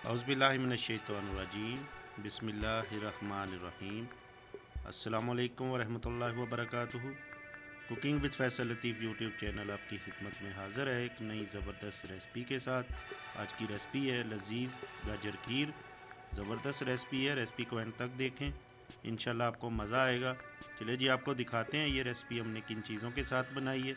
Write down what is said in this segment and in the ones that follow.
औज़ुबिल्लाहिमिनश्शैतानिर्रजीम बिस्मिल्लाहिर्रहमानिर्रहीम। अस्सलामु अलैकुम वरहमतुल्लाहि वबरकातुहू। Cooking with Faisal Latif YouTube channel आपकी खिदमत में हाज़िर है एक नई ज़बरदस्त रेसिपी के साथ। आज की रेसिपी है लजीज़ गाजर खीर। ज़बरदस्त रेसिपी है, रेसिपी को एंड तक देखें, इंशाल्लाह आपको मज़ा आएगा। चलिए जी, आपको दिखाते हैं ये रेसिपी हमने किन चीज़ों के साथ बनाई है।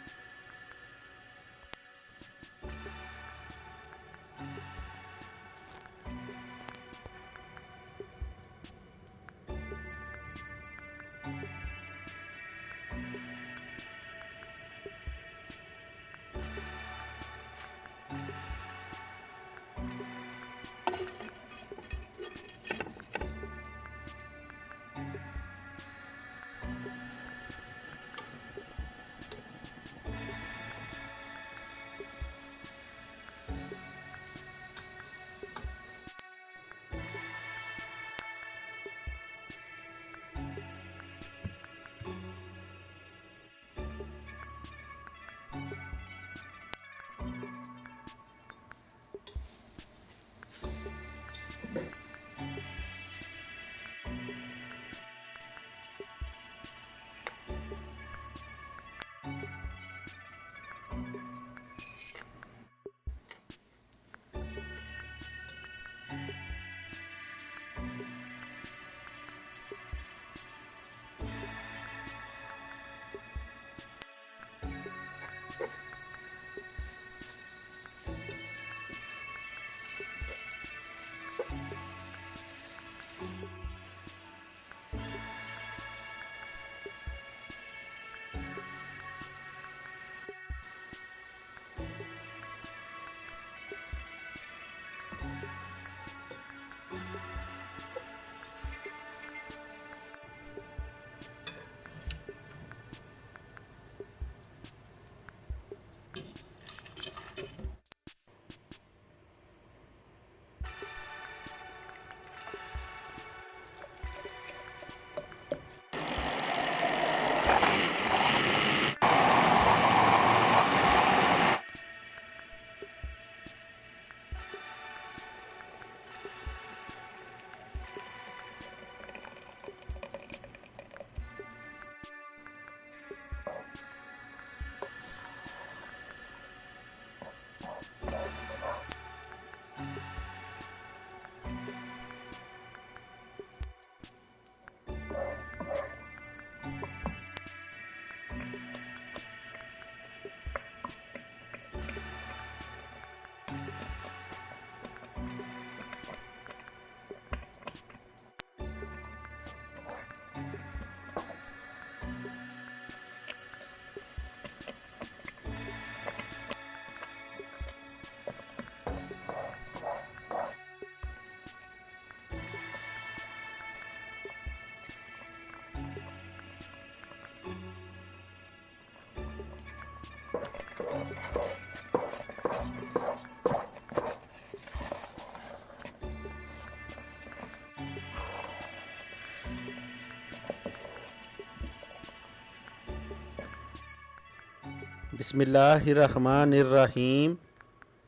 बिस्मिल्लाहिर्रहमानिर्रहीम।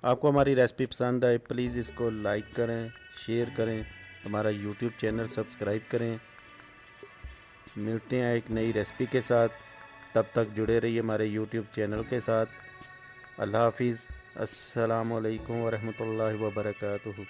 आपको हमारी रेसिपी पसंद आए प्लीज़ इसको लाइक करें, शेयर करें, हमारा यूट्यूब चैनल सब्सक्राइब करें। मिलते हैं एक नई रेसिपी के साथ, तब तक जुड़े रहिए हमारे यूट्यूब चैनल के साथ। अल्लाह हाफिज़। अस्सलामु अलैकुम वरहमतुल्लाहि वबरकातुहू।